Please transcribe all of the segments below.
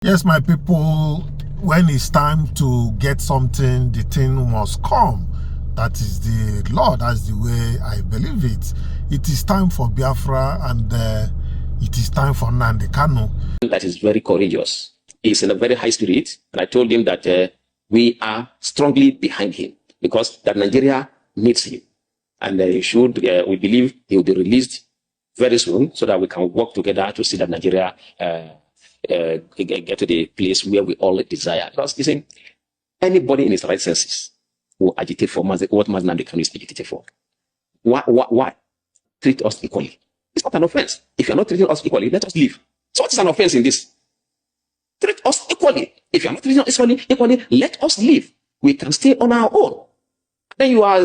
Yes, my people, when it's time to get something, the thing must come. That is the law. That's the way I believe it. It is time for Biafra and it is time for Nnamdi Kanu. That is very courageous. He's in a very high spirit. And I told him that we are strongly behind him because that Nigeria needs him. And we believe he will be released very soon so that we can work together to see that Nigeria get to the place where we all desire. Because you see, anybody in his right senses will agitate for what Nnamdi Kanu is agitated for. Why? Treat us equally. It's not an offense. If you're not treating us equally, let us leave. So what is an offense in this? Treat us equally. If you're not treating us equally, let us leave. We can stay on our own. Then you are...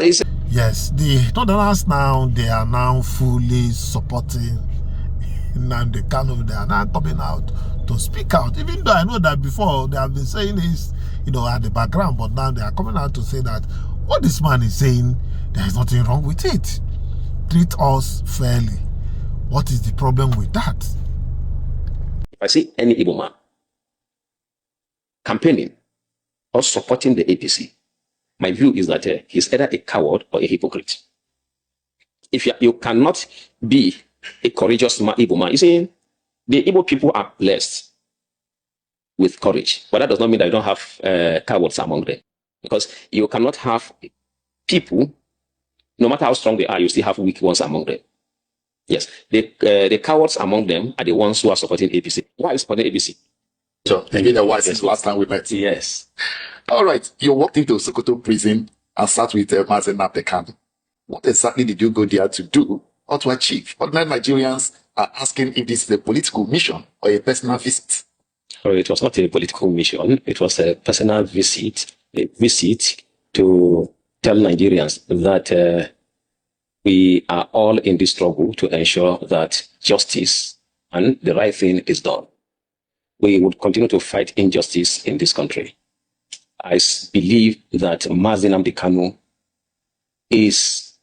Yes, the Northerners now, they are now fully supporting Nnamdi Kanu. They are now coming out to speak out, even though I know that before they have been saying this, at the background, but now they are coming out to say that what this man is saying, there is nothing wrong with it. Treat us fairly. What is the problem with that? If I see any Igbo man campaigning or supporting the APC, my view is that he's either a coward or a hypocrite. If you cannot be a courageous Igbo man, you see, the Igbo people are blessed with courage, but that does not mean that you don't have cowards among them. Because you cannot have people, no matter how strong they are, you still have weak ones among them. Yes, the cowards among them are the ones who are supporting APC. Why are you supporting APC? So, again, why since last time we met? Yes. All right, you walked into Sokoto prison and sat with Nnamdi Kanu. What exactly did you go there to do or to achieve? Ordinary Nigerians are asking if this is a political mission or a personal visit. Oh, it was not a political mission. It was a personal visit, to tell Nigerians that we are all in this struggle to ensure that justice and the right thing is done. We would continue to fight injustice in this country. I believe that Nnamdi Kanu is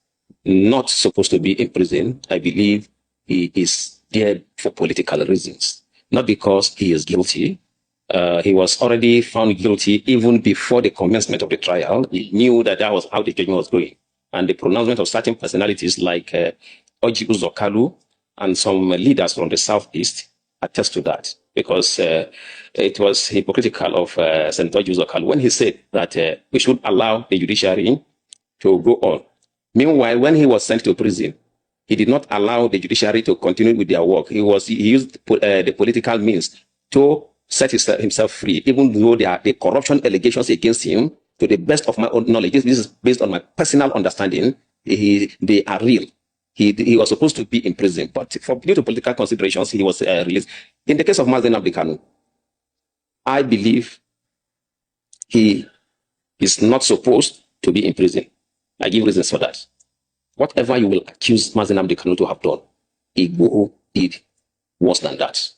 not supposed to be in prison. I believe he is there for political reasons, not because he is guilty. He was already found guilty even before the commencement of the trial. He knew that was how the judgment was going. And the pronouncement of certain personalities like Kalu and some leaders from the Southeast attest to that, because it was hypocritical of Senator Kalu when he said that we should allow the judiciary to go on. Meanwhile, when he was sent to prison, he did not allow the judiciary to continue with their work. He used the political means to set himself free, even though there are the corruption allegations against him. To the best of my own knowledge, this is based on my personal understanding, they are real. He was supposed to be in prison, but due to political considerations, he was released. In the case of Nnamdi Kanu, I believe he is not supposed to be in prison. I give reasons for that. Whatever you will accuse Nnamdi Kanu to have done, Igbo did worse than that.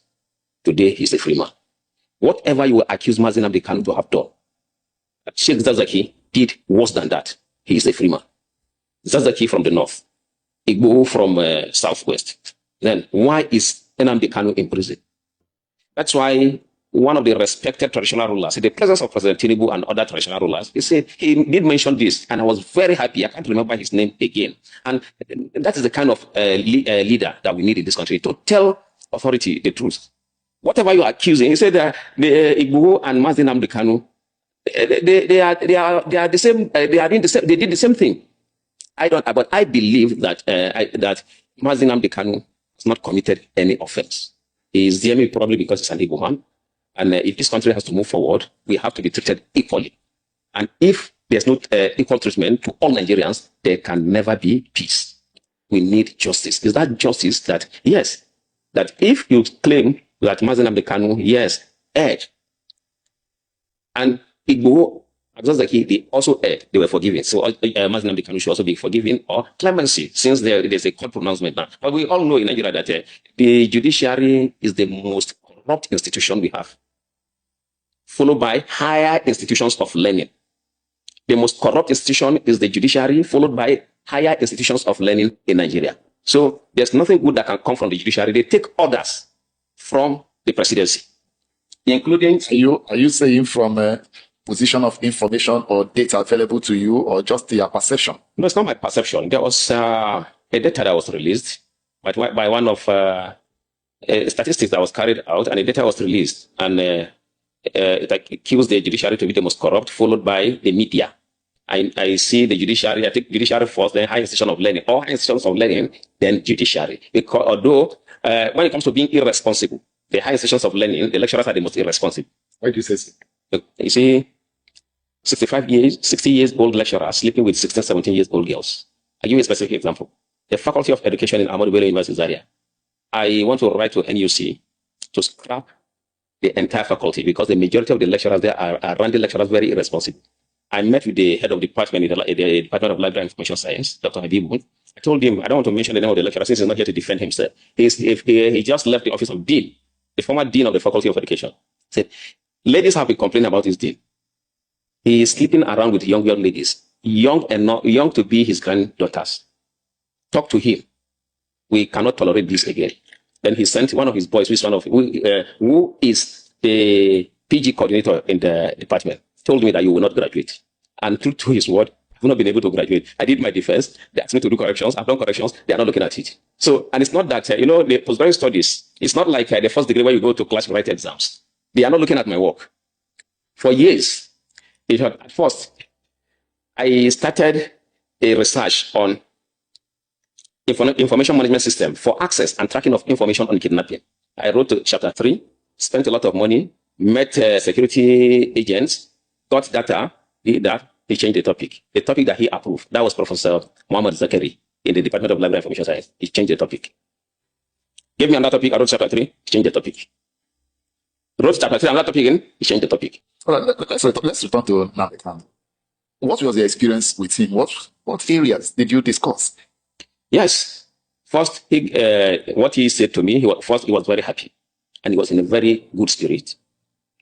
Today, he's a free man. Whatever you will accuse Nnamdi Kanu to have done, Sheikh Zazaki did worse than that. He is a free man. Zazaki from the north, Igbo from southwest. Then why is Nnamdi Kanu in prison? That's why one of the respected traditional rulers, in the presence of President Tinubu and other traditional rulers, he did mention this, and I was very happy. I can't remember his name again. And that is the kind of leader that we need in this country, to tell authority the truth. Whatever you are accusing, he said that the Igbo and Nnamdi Kanu, they are the same. They are doing the same. They did the same thing. But I believe that that Nnamdi Kanu has not committed any offense. He is there probably because he's an Igbo man. And if this country has to move forward, we have to be treated equally. And if there's no equal treatment to all Nigerians, there can never be peace. We need justice. Is that justice that, yes, that if you claim that Nnamdi Kanu, yes, erred, and Igbo, they also erred, they were forgiven. So Nnamdi Kanu should also be forgiven, or clemency, since there's a court pronouncement now. But we all know in Nigeria that the judiciary is the most corrupt institution we have, followed by higher institutions of learning. The most corrupt institution is the judiciary, followed by higher institutions of learning in Nigeria. So there's nothing good that can come from the judiciary. They take orders from the presidency. including... Are you saying from a position of information or data available to you, or just your perception? No, it's not my perception. There was a data that was released by one of statistics that was carried out, and the data was released, and it accused the judiciary to be the most corrupt, followed by the media. I see the judiciary, I think judiciary first, then high institution of learning, or high institutions of learning, then judiciary. Because although when it comes to being irresponsible, the high institutions of learning, the lecturers are the most irresponsible. Why do you say so? You see, 60 years old lecturers sleeping with 16, 17 years old girls. I'll give you a specific example. The Faculty of Education in Ahmadu Bello University Zaria. I want to write to NUC to scrap the entire faculty because the majority of the lecturers there are running lecturers very irresponsible. I met with the head of the department in the Department of Library and Information Science, Dr. Habibu. I told him, I don't want to mention the name of the lecturer since he's not here to defend himself. He just left the office of dean, the former dean of the Faculty of Education. Said, ladies have been complaining about his dean. He is sleeping around with young ladies, young to be his granddaughters. Talk to him. We cannot tolerate this again. Then he sent one of his boys, who is the PG coordinator in the department, told me that you will not graduate. And true to his word, I've not been able to graduate. I did my defense. They asked me to do corrections. I've done corrections. They are not looking at it. So, and it's not that, the postgraduate studies, it's not like the first degree where you go to class to write exams. They are not looking at my work. For years, at first, I started a research on information management system for access and tracking of information on kidnapping. I wrote chapter 3, spent a lot of money, met security agents, got data, did that, he changed the topic. The topic that he approved, that was Professor Muhammad Zakari in the Department of Library and Information Science. He changed the topic. Gave me another topic, I wrote chapter 3, he changed the topic. Wrote chapter 3, another topic again, he changed the topic. All right, let's return to Nnamdi. What was your experience with him? What areas did you discuss? Yes. First, what he said to me, he was very happy. And he was in a very good spirit.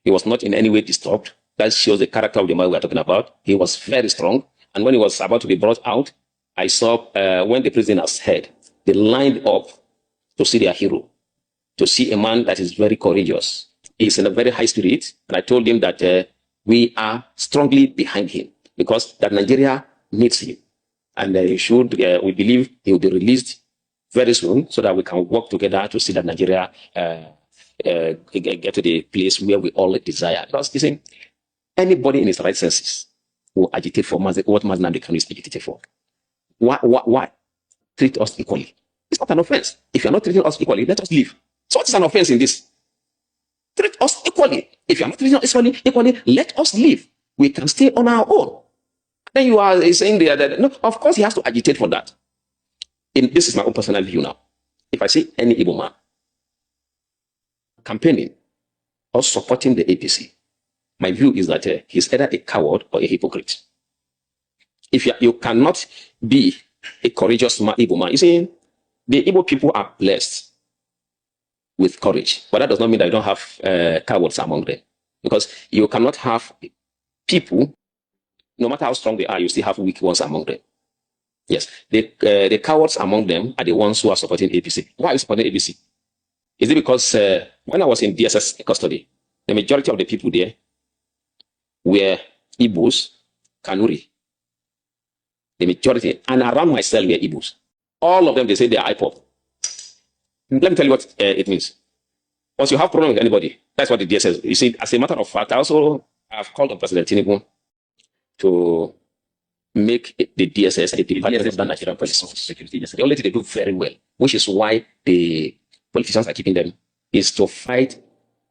He was not in any way disturbed. That shows the character of the man we are talking about. He was very strong. And when he was about to be brought out, I saw when the prisoners heard, they lined up to see their hero, to see a man that is very courageous. He's in a very high spirit. And I told him that we are strongly behind him because that Nigeria needs him. And we believe he will be released very soon so that we can work together to see that Nigeria get to the place where we all desire. Because, you see, anybody in his right senses will agitate for what Nnamdi Kanu is agitated for. Why? Treat us equally. It's not an offense. If you're not treating us equally, let us leave. So what is an offense in this? Treat us equally. If you're not treating us equally, let us leave. We can stay on our own. Then you are saying that, no, of course he has to agitate for that. This is my own personal view now. If I see any Igbo man campaigning or supporting the APC, my view is that he's either a coward or a hypocrite. If you cannot be a courageous Igbo man, you see, the Igbo people are blessed with courage, but that does not mean that you don't have cowards among them. Because you cannot have people, no matter how strong they are, you still have weak ones among them. Yes, the cowards among them are the ones who are supporting APC. Why are you supporting APC? Is it because when I was in DSS custody, the majority of the people there were Igbos, Kanuri. The majority, and around my cell were Igbos. All of them, they say they are IPOP. Let me tell you what it means. Once you have problem with anybody, that's what the DSS. You see, as a matter of fact, I've called on President Tinubu to make the DSS a department of the Nigerian Police Security Agency. The only thing they do very well, which is why the politicians are keeping them, is to fight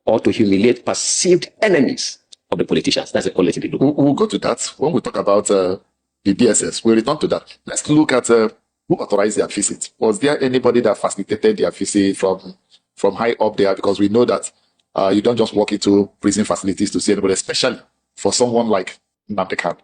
or to humiliate perceived enemies of the politicians. That's the only thing they do. We'll go to that when we talk about the DSS. We'll return to that. Let's look at who authorized their visit. Was there anybody that facilitated their visit from high up there? Because we know that you don't just walk into prison facilities to see anybody, especially for someone like Nnamdi Kanu.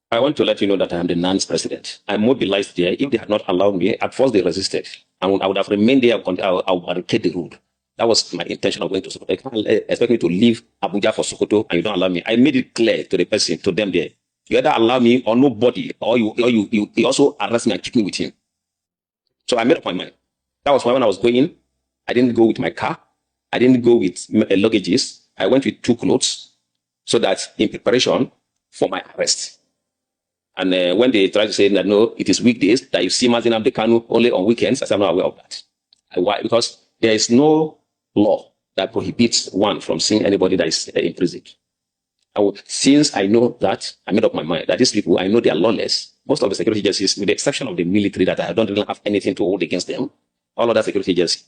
I want to let you know that I am the NAN's president. I mobilized there. If they had not allowed me, at first they resisted. I would have remained there. I would barricade the road. That was my intention of going to Sokoto. You can't expect me to leave Abuja for Sokoto and you don't allow me. I made it clear to the person, to them there. You either allow me or nobody, or you also arrest me and keep me with him. So I made up my mind. That was why when I was going, I didn't go with my car. I didn't go with luggages. I went with 2 clothes so that in preparation for my arrest. And when they tried to say that no, it is weekdays, that you see Nnamdi Kanu only on weekends, I said I'm not aware of that. Why? Because there is no law that prohibits one from seeing anybody that is in prison. Since I know that, I made up my mind that these people, I know they are lawless. Most of the security agencies, with the exception of the military that I don't really have anything to hold against them, all other security agencies,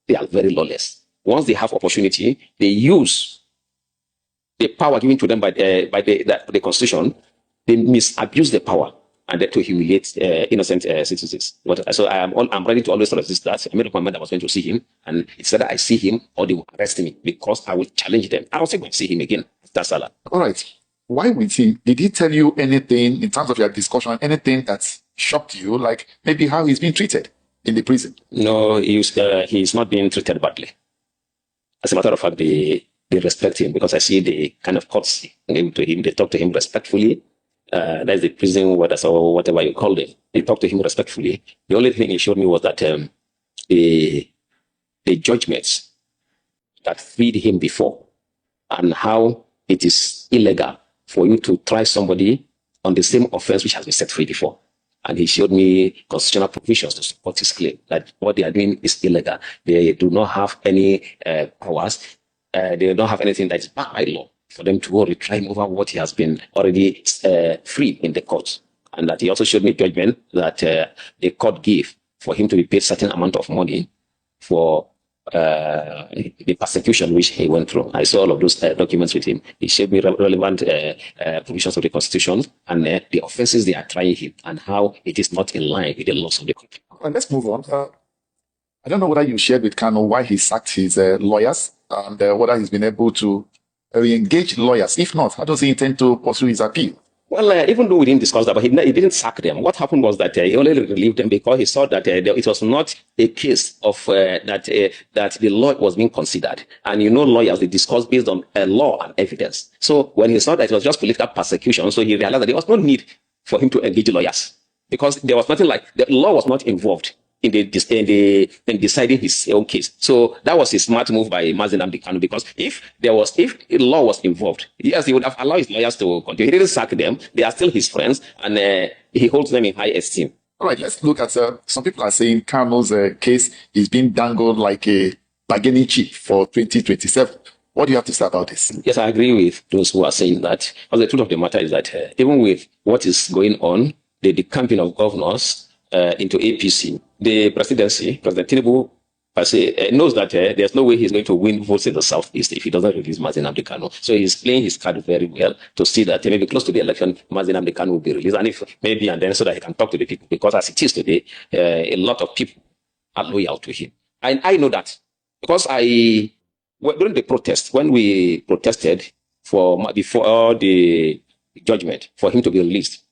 they are very lawless. Once they have opportunity, they use the power given to them by the Constitution. They misabuse the power and to humiliate innocent citizens. So I'm ready to always resist that. I made up my mind I was going to see him, and it's either I see him or they will arrest me, because I will challenge them. I was going to see him again. That's all. All right. Why with him? Did he tell you anything in terms of your discussion, anything that shocked you, like maybe how he's being treated in the prison? No, he's not being treated badly. As a matter of fact, they respect him, because I see the kind of courtesy to him. They talk to him respectfully. That's the prison warders or whatever you call them. They talk to him respectfully. The only thing he showed me was that the judgments that freed him before, and how it is illegal for you to try somebody on the same offense which has been set free before. And he showed me constitutional provisions to support his claim that what they are doing is illegal. They do not have any powers. They don't have anything that is backed by law for them to go retry him over what he has been already freed in the court. And that he also showed me judgment that the court gave for him to be paid certain amount of money for the persecution which he went through. I saw all of those documents with him. He showed me relevant provisions of the Constitution and the offenses they are trying him, and how it is not in line with the laws of the country. And let's move on. I don't know whether you shared with Kanu why he sacked his lawyers, and whether he's been able to engage lawyers. If not, how does he intend to pursue his appeal? Well, even though we didn't discuss that, but he didn't sack them. What happened was that he only relieved them because he saw that it was not a case of that the law was being considered. And lawyers, they discuss based on law and evidence. So when he saw that it was just political persecution, so he realized that there was no need for him to engage lawyers, because there was nothing like the law was not involved in deciding his own case. So that was a smart move by Nnamdi Kanu, because if the law was involved, yes, he would have allowed his lawyers to continue. He didn't sack them. They are still his friends, and he holds them in high esteem. All right, let's look at some people are saying Kanu's case is being dangled like a bargaining chip for 2027. What do you have to say about this? Yes, I agree with those who are saying that. Because the truth of the matter is that even with what is going on, the campaign of governors into APC, the presidency, President Tinubu knows that there's no way he's going to win votes in the Southeast if he doesn't release Nnamdi Kanu. So he's playing his card very well to see that maybe close to the election, Nnamdi Kanu will be released, and if maybe, and then so that he can talk to the people, because as it is today, a lot of people are loyal to him. And I know that because during the protest, when we protested before the judgment for him to be released,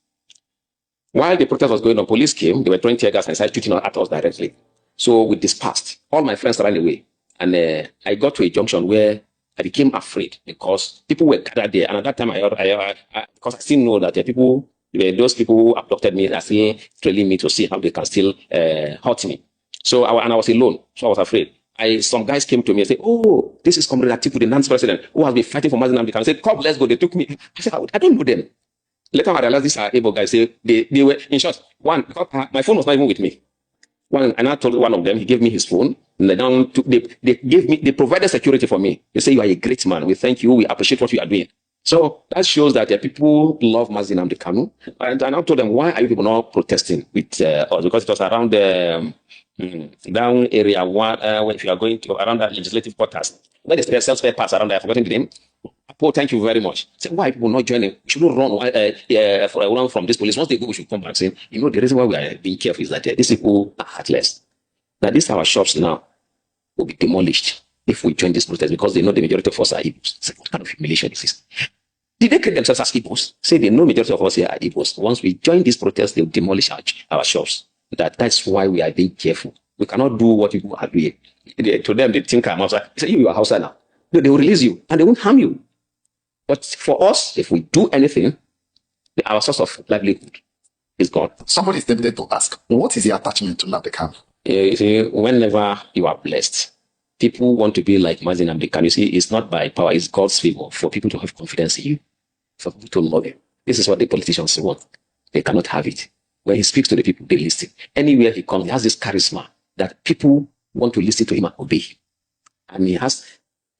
while the protest was going on, police came, they were throwing tear gas and started shooting at us directly. So we dispersed. All my friends ran away. And I got to a junction where I became afraid, because people were gathered there. And at that time, because I still know that those people who abducted me are still trailing me to see how they can still hurt me. So I was alone, so I was afraid. Some guys came to me and said, "Oh, this is Comrade Atiku, the Nance president, who has been fighting for Nnamdi Kanu." I said, "Come, let's go." They took me. I said, "I don't know them." Later I realized these are Igbo guys. They were, in short, one, because my phone was not even with me. And I told one of them, he gave me his phone. And they provided security for me. They say, "You are a great man. We thank you. We appreciate what you are doing." So that shows that people love Nnamdi Kanu. And I now told them, "Why are you people not protesting with us?" Because it was around the down area, if you are going to around that legislative quarters. Where they sell spare parts around there, I've forgotten the name. Paul, thank you very much. Say, why are people not joining? We should not run from this police. Once they go, we should come back. Saying, the reason why we are being careful is that these people are heartless. That these our shops now will be demolished if we join this protest, because they know the majority of us are Igbos. Say, what kind of humiliation is this? Did they create themselves as Igbos? Say they know majority of us here are Igbos. Once we join this protest, they'll demolish our shops. That's why we are being careful. We cannot do what people are doing. To them, they think I'm outside. They say, you are outside now. They will release you and they won't harm you. But for us, if we do anything, our source of livelihood is gone. Somebody is tempted to ask, what is the attachment to Nnamdi Kanu? You see, whenever you are blessed People want to be like Nnamdi Kanu. You see, it's not by power, it's God's favor for people to have confidence in you, for people to love you. This is what the politicians want. They cannot have it. When he speaks to the people, they listen. Anywhere he comes, he has this charisma that people want to listen to him and obey him. And he has,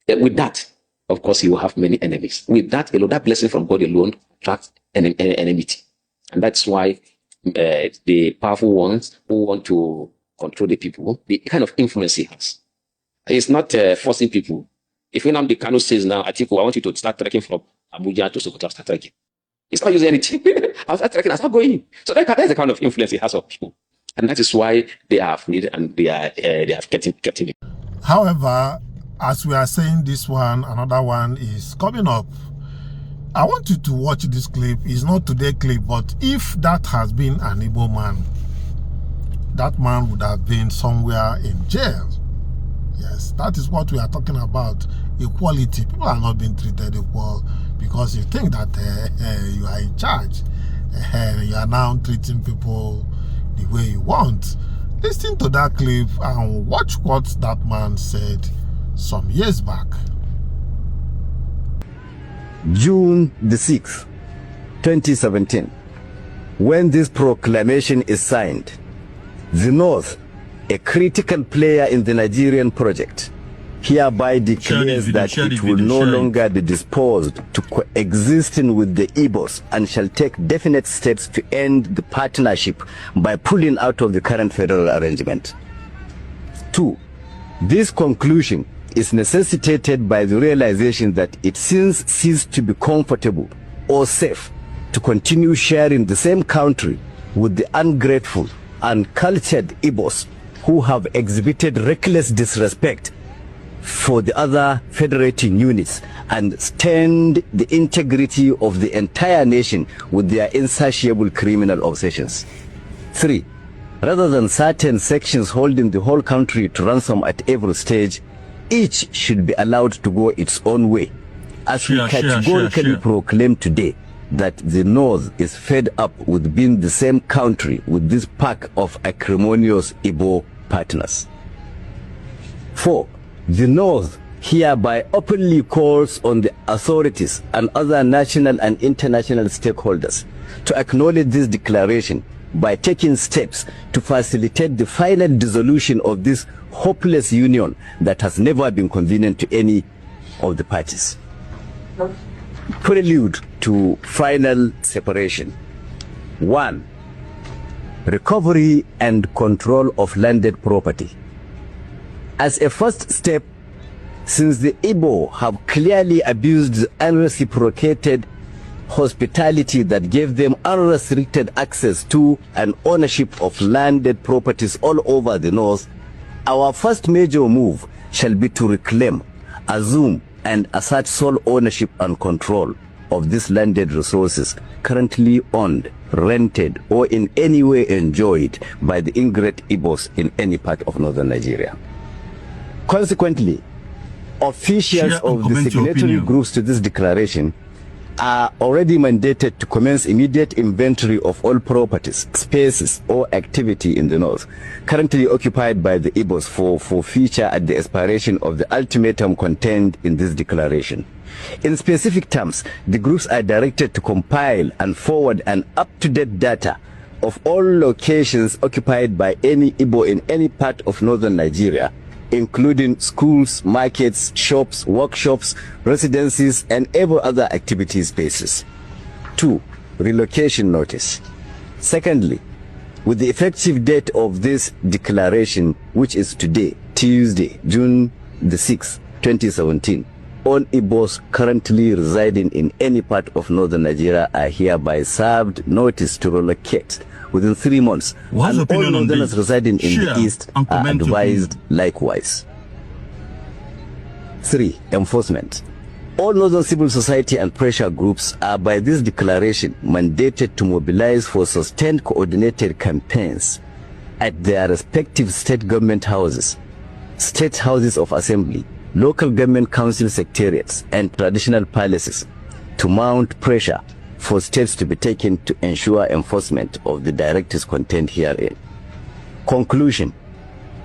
with that, of course, he will have many enemies. With that alone, that blessing from God alone attracts enmity. And that's why the powerful ones who want to control the people, the kind of influence he has. It's not forcing people. If Nnamdi Kanu says now, I think I want you to start trekking from Abuja to Sokoto, start trekking. It's not using anything. I'll start trekking, I'll start going. So that's the kind of influence he has on people. And that is why they are afraid and they have kept him. However, as we are saying this one, another one is coming up. I want you to watch this clip. It's not today's clip, but if that has been an Igbo man, that man would have been somewhere in jail. Yes, that is what we are talking about. Equality. People are not being treated equal because you think that you are in charge. You are now treating people the way you want. Listen to that clip and watch what that man said some years back. June the 6th, 2017, when this proclamation is signed, the North, a critical player in the Nigerian project, hereby declares that it will no longer be disposed to coexisting with the Igbos and shall take definite steps to end the partnership by pulling out of the current federal arrangement. 2. This conclusion is necessitated by the realization that it since ceased to be comfortable or safe to continue sharing the same country with the ungrateful, uncultured Igbos who have exhibited reckless disrespect for the other federating units and stained the integrity of the entire nation with their insatiable criminal obsessions. 3. Rather than certain sections holding the whole country to ransom at every stage, each should be allowed to go its own way, as we categorically proclaim today that the North is fed up with being the same country with this pack of acrimonious Igbo partners. 4. The North hereby openly calls on the authorities and other national and international stakeholders to acknowledge this declaration by taking steps to facilitate the final dissolution of this hopeless union that has never been convenient to any of the parties. Prelude to final separation. 1. Recovery and control of landed property. As a first step, since the Igbo have clearly abused the unreciprocated hospitality that gave them unrestricted access to and ownership of landed properties all over the North, our first major move shall be to reclaim, assume, and assert sole ownership and control of these landed resources currently owned, rented, or in any way enjoyed by the ingrate Igbos in any part of northern Nigeria. Consequently, officials of the signatory groups to this declaration are already mandated to commence immediate inventory of all properties, spaces, or activity in the North currently occupied by the Igbos for future at the expiration of the ultimatum contained in this declaration. In specific terms, the groups are directed to compile and forward an up-to-date data of all locations occupied by any Igbo in any part of northern Nigeria, including schools, markets, shops, workshops, residencies, and every other activity spaces. 2. Relocation notice. Secondly, with the effective date of this declaration, which is today, Tuesday, June the 6th, 2017, all Igbos currently residing in any part of northern Nigeria are hereby served notice to relocate within 3 months, and all northerners residing in the east are advised likewise. 3. Enforcement. All northern civil society and pressure groups are by this declaration mandated to mobilize for sustained coordinated campaigns at their respective state government houses, state houses of assembly, local government council secretariats, and traditional palaces to mount pressure for steps to be taken to ensure enforcement of the directives contained herein. Conclusion.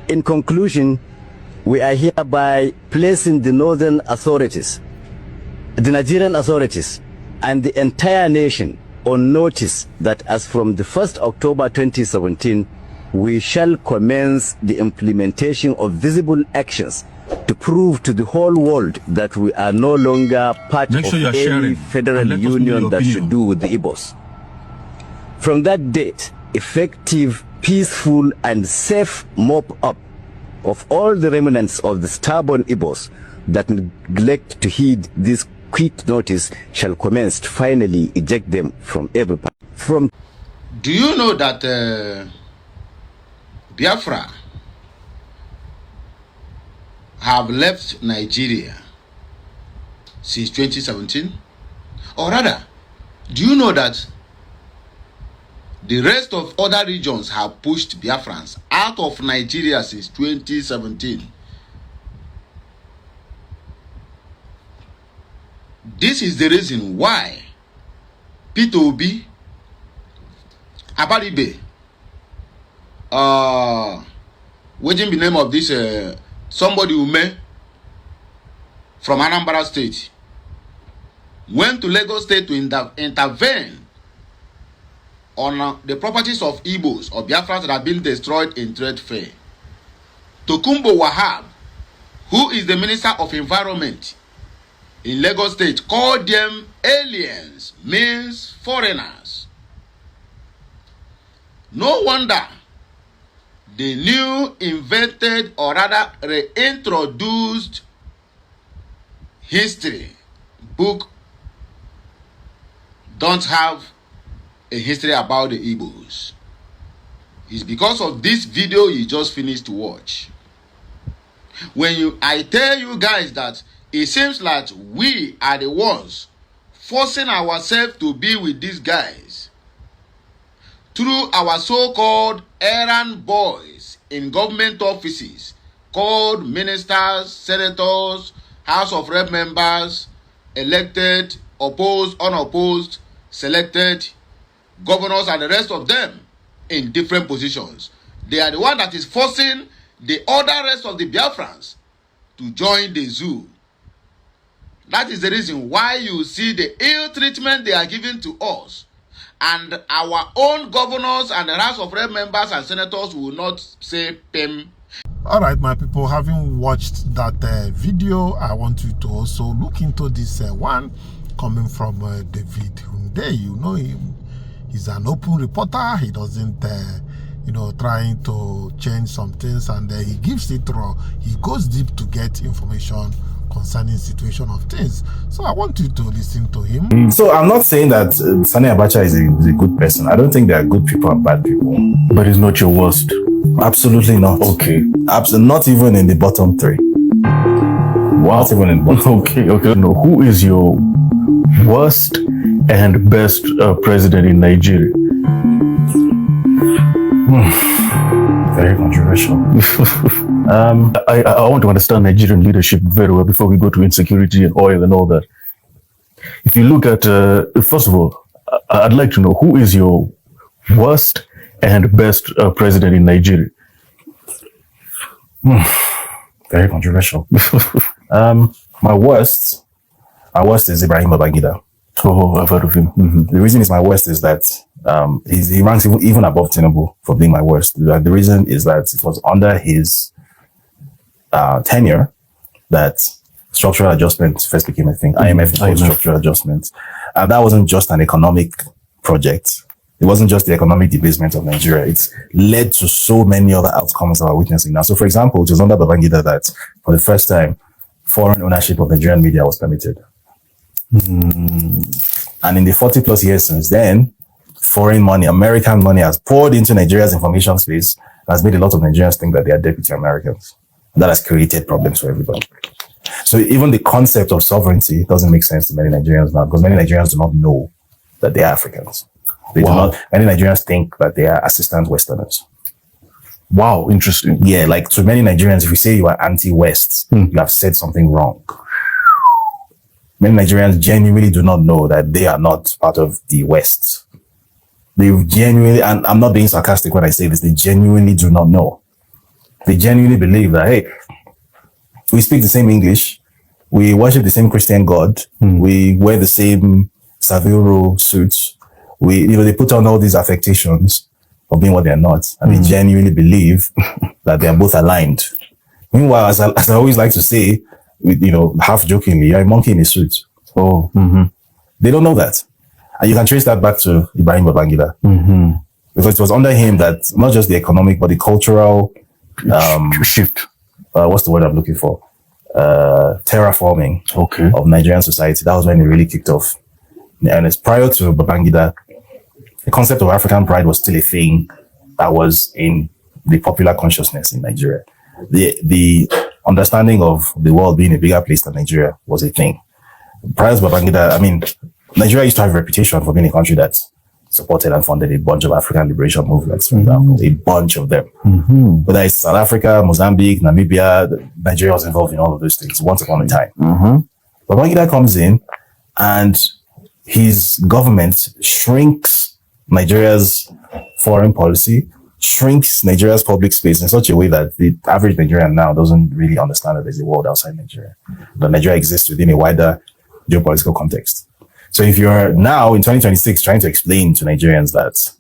In conclusion, we are hereby placing the northern authorities, the Nigerian authorities, and the entire nation on notice that as from the 1st October 2017, we shall commence the implementation of visible actions to prove to the whole world that we are no longer part of any federal union that should do with the Igbos. From that date, effective, peaceful, and safe mop-up of all the remnants of the stubborn Igbos that neglect to heed this quick notice shall commence to finally eject them from every part. Do you know that Biafra have left Nigeria since 2017? Or rather, do you know that the rest of other regions have pushed Biafrans out of Nigeria since 2017? This is the reason why Peter Obi, Abaribe, what is the name of this somebody who met from Anambra State, went to Lagos State to intervene on the properties of Igbos or Biafrans that have been destroyed in trade fair. Tokumbo Wahab, who is the Minister of Environment in Lagos State, called them aliens, means foreigners. No wonder the new invented or rather reintroduced history book don't have a history about the Igbos. It's because of this video you just finished to watch. I tell you guys that it seems like we are the ones forcing ourselves to be with these guys through our so-called errand boys in government offices called ministers, senators, House of Rep members, elected, opposed, unopposed, selected, governors, and the rest of them in different positions. They are the one that is forcing the other rest of the Biafrans to join the zoo. That is the reason why you see the ill treatment they are giving to us. And our own governors and the House of Rep members and senators will not say PEM. All right, my people, having watched that video, I want you to also look into this one coming from David Hunde. You know him. He's an open reporter. He doesn't, trying to change some things, and he gives it raw. He goes deep to get information concerning situation of things. So I want you to listen to him. So I'm not saying that Sani Abacha is a good person. I don't think there are good people and bad people. But he's not your worst. Absolutely not. Okay. Absolutely not, even in the bottom three. Wow. Not even in the bottom. Okay. No, who is your worst and best president in Nigeria? Very controversial. I want to understand Nigerian leadership very well before we go to insecurity and oil and all that. If you look at, first of all, I'd like to know who is your worst and best president in Nigeria? Very controversial. My worst is Ibrahim Babangida. Oh, I've heard of him. The reason is my worst is that he ranks even above Tinubu for being my worst. The reason is that it was under his tenure that structural adjustment first became a thing. IMF was structural adjustment. And that wasn't just an economic project. It wasn't just the economic debasement of Nigeria. It's led to so many other outcomes that we're witnessing now. So, for example, it was under Babangida that, for the first time, foreign ownership of Nigerian media was permitted. And in the 40 plus years since then, foreign money, American money has poured into Nigeria's information space, has made a lot of Nigerians think that they are deputy Americans. That has created problems for everybody. So even the concept of sovereignty doesn't make sense to many Nigerians now, because many Nigerians do not know that they are Africans. They do not. Many Nigerians think that they are assistant Westerners. Wow, interesting. Yeah, like to many Nigerians, if you say you are anti-West, you have said something wrong. Many Nigerians genuinely do not know that they are not part of the West. They genuinely, and I'm not being sarcastic when I say this, they genuinely do not know. They genuinely believe that, hey, we speak the same English, we worship the same Christian God, we wear the same Savio suits, they put on all these affectations of being what they're not, and they genuinely believe that they are both aligned. Meanwhile, as I always like to say, half jokingly, you're a monkey in a suit. Oh, they don't know that. And you can trace that back to Ibrahim Babangida. Because it was under him that not just the economic, but the cultural shift. What's the word I'm looking for? Terraforming of Nigerian society. That was when it really kicked off. And it's prior to Babangida, the concept of African pride was still a thing that was in the popular consciousness in Nigeria. The understanding of the world being a bigger place than Nigeria was a thing. Prior to Babangida, Nigeria used to have a reputation for being a country that supported and funded a bunch of African liberation movements, for example, a bunch of them. Whether it's South Africa, Mozambique, Namibia, Nigeria was involved in all of those things once upon a time. Babangida comes in and his government shrinks Nigeria's foreign policy, shrinks Nigeria's public space in such a way that the average Nigerian now doesn't really understand that there's a world outside Nigeria, that Nigeria exists within a wider geopolitical context. So if you're now in 2026 trying to explain to Nigerians that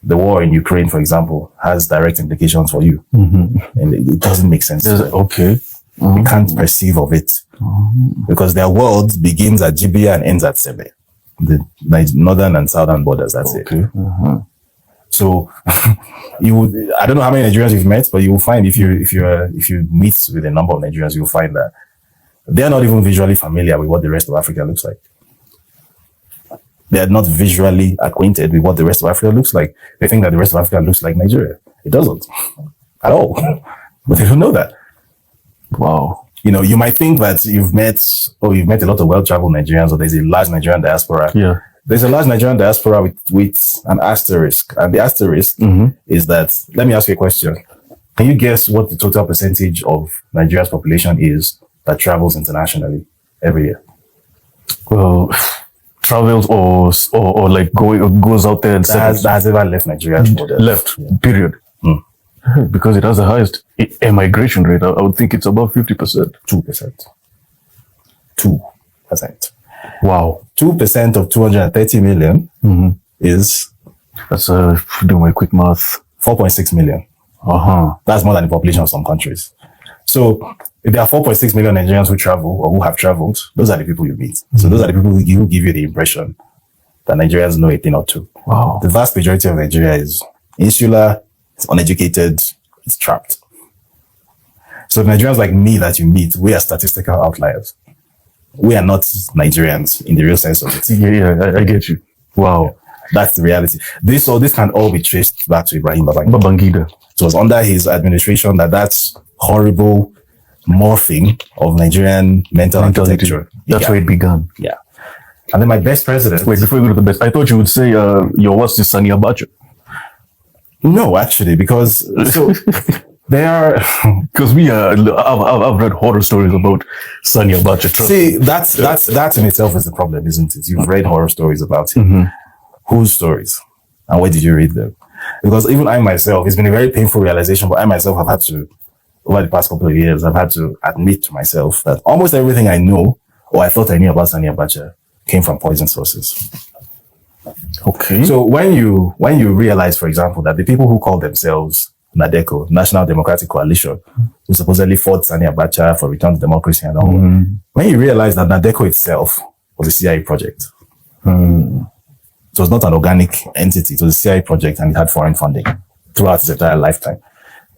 the war in Ukraine, for example, has direct implications for you, and it doesn't make sense. We can't perceive of it because their world begins at Jibia and ends at Sebe, the northern and southern borders. That's it. So you would, I don't know how many Nigerians you've met, but you will find if you meet with a number of Nigerians, you'll find that they are not even visually familiar with what the rest of Africa looks like. They are not visually acquainted with what the rest of Africa looks like. They think that the rest of Africa looks like Nigeria. It doesn't at all. But they don't know that. Wow. You might think that you've met a lot of well-traveled Nigerians, or there's a large Nigerian diaspora. Yeah. There's a large Nigerian diaspora with an asterisk. And the asterisk is that, let me ask you a question. Can you guess what the total percentage of Nigeria's population is that travels internationally every year? Well, travels or like goes out there and that has ever left Nigeria. Period. Because it has the highest immigration rate. I would think it's about 50%. 2%. 2%. Wow. 2% of 230 million is... That's, do my quick math. 4.6 million. That's more than the population of some countries. So if there are 4.6 million Nigerians who travel or who have traveled, those are the people you meet. So those are the people who give you the impression that Nigerians know a thing or two. Wow. The vast majority of Nigeria is insular, it's uneducated, it's trapped. So Nigerians like me that you meet, we are statistical outliers. We are not Nigerians in the real sense of it. Yeah, I get you. Wow. That's the reality. This can all be traced back to Ibrahim Babangida. It was under his administration that's horrible morphing of Nigerian mental architecture. That's where it began. Yeah. And then my best president. Wait, before you go to the best, I thought you would say your worst is Sani Abacha. No, actually, because they are because I've read horror stories about Sani Abacha. See, that in itself is the problem, isn't it? You've read horror stories about him. Whose stories? And where did you read them? Because even I myself, it's been a very painful realization, but I myself have had to, over the past couple of years, I've had to admit to myself that almost everything I know, or I thought I knew about Sani Abacha, came from poison sources. Okay. So when you realize, for example, that the people who call themselves NADECO, National Democratic Coalition, who supposedly fought Sani Abacha for return to democracy and all, when you realize that NADECO itself was a CIA project, it was not an organic entity, it was a CIA project and it had foreign funding throughout its entire lifetime.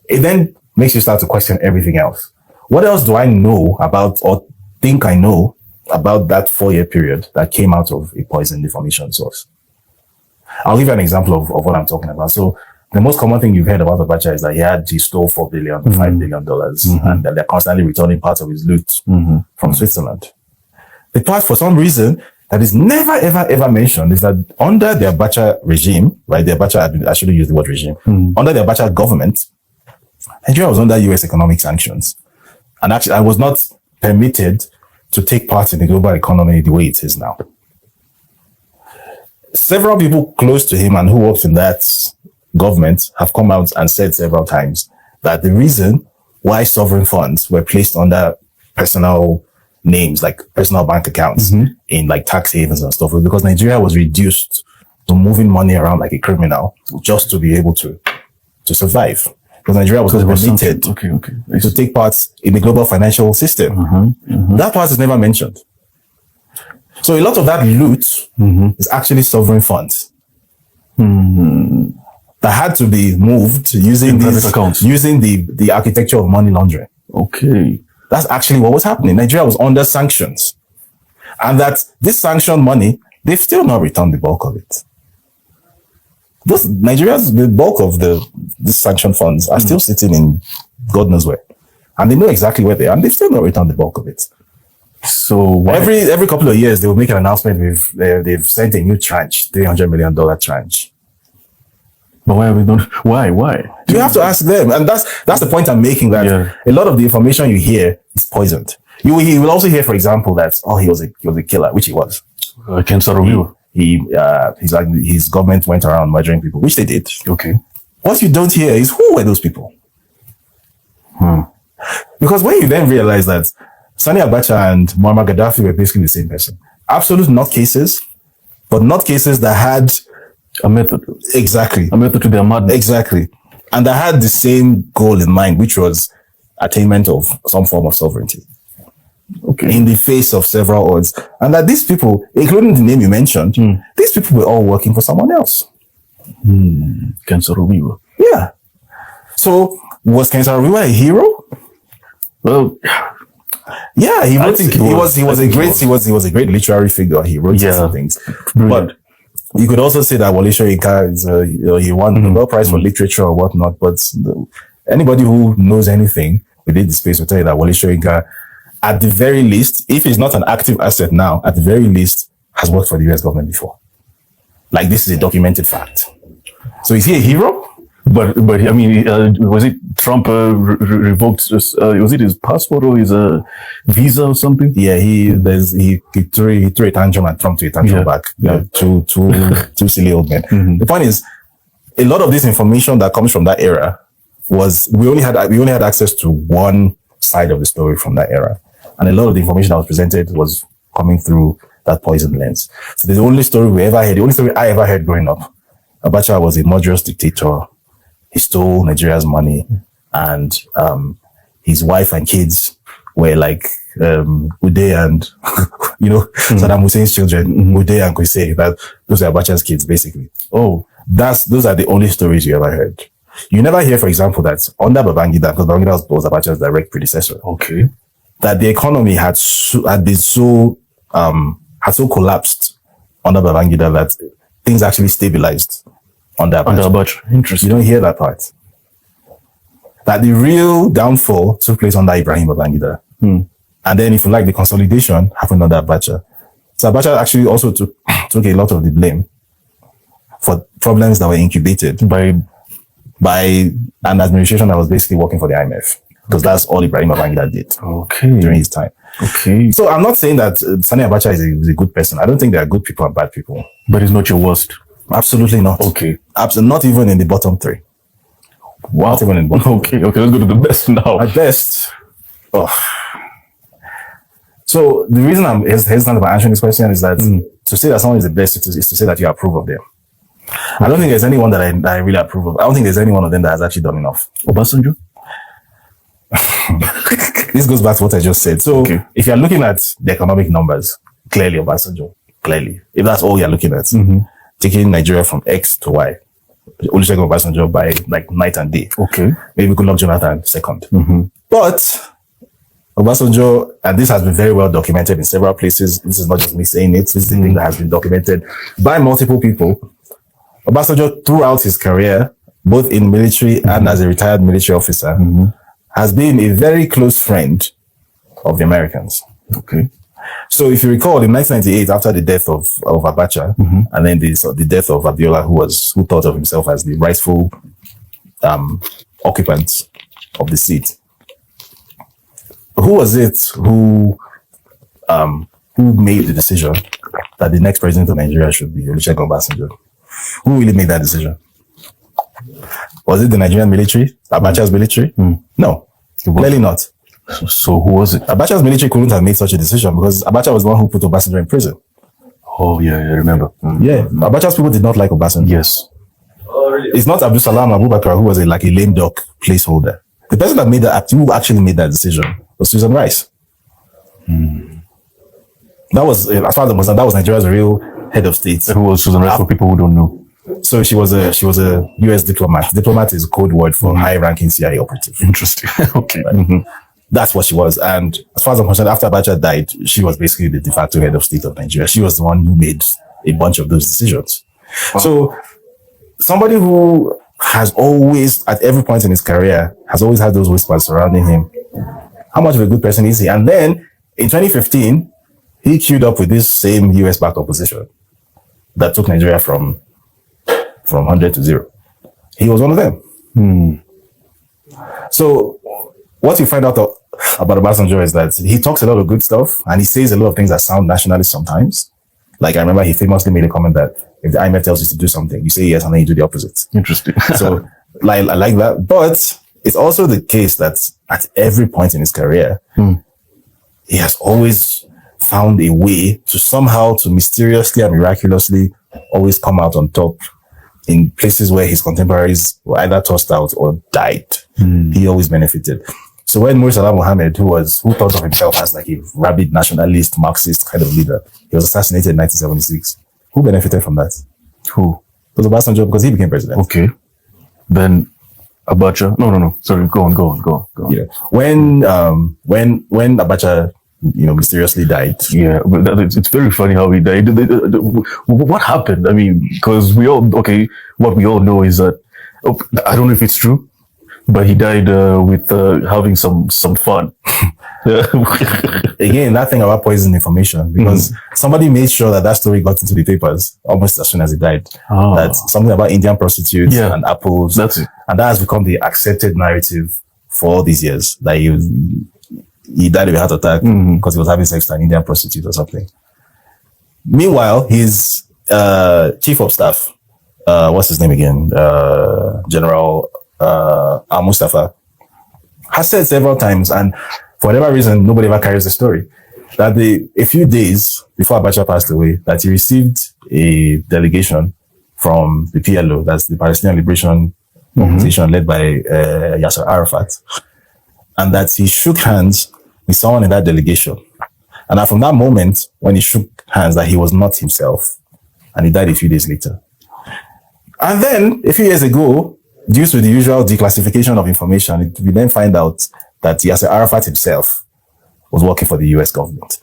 It then makes you start to question everything else. What else do I know about, or think I know about that 4-year period that came out of a poisoned information source? I'll give you an example of what I'm talking about. So the most common thing you've heard about Abacha is that he stole $4 billion, $5 billion, and that they're constantly returning parts of his loot from Switzerland. The part, for some reason, that is never, ever, ever mentioned is that under the Abacha regime, right? The Abacha, I shouldn't use the word regime. Under the Abacha government, Nigeria was under US economic sanctions. And actually, I was not permitted to take part in the global economy the way it is now. Several people close to him and who worked in that government have come out and said several times that the reason why sovereign funds were placed under personal names, like personal bank accounts in like tax havens and stuff, was because Nigeria was reduced to moving money around like a criminal just to be able to survive. Because Nigeria was not permitted to take part in the global financial system. That part is never mentioned. So a lot of that loot is actually sovereign funds that had to be moved using these accounts, using the architecture of money laundering. Okay. That's actually what was happening. Nigeria was under sanctions. And that this sanctioned money, they've still not returned the bulk of it. The bulk of these sanctioned funds are still sitting in God knows where. And they know exactly where they are, and they still not returned the bulk of it. So every couple of years, they will make an announcement. They've sent a new tranche, $300 million tranche. But why have we done? Why? You have to ask them, and that's the point I'm making. That a lot of the information you hear is poisoned. You will also hear, for example, that he was a killer, which he was. His government went around murdering people, which they did. Okay. What you don't hear is who were those people. Because when you then realize that Sani Abacha and Muammar Gaddafi were basically the same person, absolute nutcases, but nutcases that had a method. Exactly. A method to their madness. Exactly. And that had the same goal in mind, which was attainment of some form of sovereignty. Okay. In the face of several odds. And that these people, including the name you mentioned, these people were all working for someone else. Kensaro. Yeah. So was Kensaro a hero? Well, yeah, he was a great literary figure. He wrote some things. Brilliant. But you could also say that Wole Soyinka is he won the Nobel Prize for literature or whatnot. But anybody who knows anything within the space will tell you that Wole Soyinka, at the very least, if he's not an active asset now, at the very least, has worked for the US government before. Like, this is a documented fact. So is he a hero? But I mean, was it Trump revoked? Was it his passport or his visa or something? Yeah, he threw a tantrum and Trump threw a tantrum back. Two silly old men. The point is, a lot of this information that comes from that era was we only had access to one side of the story from that era, and a lot of the information that was presented was coming through that poison lens. So the only story I ever heard growing up, Abacha was a murderous dictator. He stole Nigeria's money, and his wife and kids were like Uday and Saddam Hussein's children, Uday and Kwesi. That those are Abacha's kids, basically. Those are the only stories you ever heard. You never hear, for example, that under Babangida, because Babangida was Abacha's direct predecessor. Okay, that the economy had so collapsed under Babangida that things actually stabilized. Under Abacha. Interesting. You don't hear that part. That the real downfall took place under Ibrahim Babangida. And then, if you like, the consolidation happened under Abacha. So Abacha actually also took a lot of the blame for problems that were incubated by an administration that was basically working for the IMF. Because that's all Ibrahim Babangida did during his time. Okay. So I'm not saying that Sani Abacha is a good person. I don't think there are good people and bad people. But he's not your worst. Absolutely not. Okay. Absolutely not even in the bottom three. Wow. Not even in the bottom Okay, let's go to the best now. At best. So the reason I'm hesitant about answering this question is that to say that someone is the best is to say that you approve of them. I don't think there's anyone that I really approve of. I don't think there's any one of them that has actually done enough. Obasanjo? This goes back to what I just said. So if you're looking at the economic numbers, clearly Obasanjo. Clearly. If that's all you're looking at. Taking Nigeria from X to Y. Olusegun Obasanjo by like night and day. Okay. Maybe Goodluck Jonathan second. But Obasanjo, and this has been very well documented in several places. This is not just me saying it. This is the thing that has been documented by multiple people. Obasanjo, throughout his career, both in military and as a retired military officer, has been a very close friend of the Americans. Okay. So if you recall, in 1998, after the death of Abacha, and then the death of Abiola, who thought of himself as the rightful occupant of the seat, who was it who made the decision that the next president of Nigeria should be Olusegun Obasanjo? Who really made that decision? Was it the Nigerian military, Abacha's military? No. Clearly not. So who was it? Abacha's military couldn't have made such a decision because Abacha was the one who put Obasanjo in prison. Oh, yeah, I remember. Yeah, Abacha's people did not like Obasanjo. Yes. It's not Abdul Salam Abubakar who was like a lame duck placeholder. The person that made that, who actually made that decision was Susan Rice. That was, as far as I'm concerned, that was Nigeria's real head of state. Who was Susan Rice for people who don't know? So she was a US diplomat. Diplomat is a code word for high-ranking CIA operative. Interesting. Okay. Right? That's what she was. And as far as I'm concerned, after Abacha died, she was basically the de facto head of state of Nigeria. She was the one who made a bunch of those decisions. Wow. So somebody who has always, at every point in his career, has always had those whispers surrounding him. How much of a good person is he? And then in 2015, he queued up with this same US-backed opposition that took Nigeria from 100 to 0. He was one of them. So what you find out about Obasanjo is that he talks a lot of good stuff and he says a lot of things that sound nationalist sometimes. Like I remember he famously made a comment that if the IMF tells you to do something, you say yes and then you do the opposite. Interesting. So I like that. But it's also the case that at every point in his career, he has always found a way to somehow, to mysteriously and miraculously always come out on top in places where his contemporaries were either tossed out or died. He always benefited. So when Murtala Mohammed, who thought of himself as like a rabid nationalist, Marxist kind of leader, he was assassinated in 1976. Who benefited from that? Who? It was Obasanjo because he became president. Okay. Then Abacha. No. Sorry, go on. Yeah. When Abacha, mysteriously died. Yeah, but it's very funny how he died. What happened? I mean, because what we all know is that, I don't know if it's true, but he died with having some fun. Again, that thing about poison information, because somebody made sure that story got into the papers almost as soon as he died. That something about Indian prostitutes and apples. That's it. And that has become the accepted narrative for all these years. That he died of a heart attack because he was having sex with an Indian prostitute or something. Meanwhile, his chief of staff, what's his name again? General Al-Mustafa, has said several times, and for whatever reason, nobody ever carries the story, that a few days before Abacha passed away, that he received a delegation from the PLO, that's the Palestinian Liberation Organization led by Yasser Arafat, and that he shook hands with someone in that delegation. And that from that moment, when he shook hands, that he was not himself, and he died a few days later. And then, a few years ago, due to the usual declassification of information, we then find out that Yasser Arafat himself was working for the US government.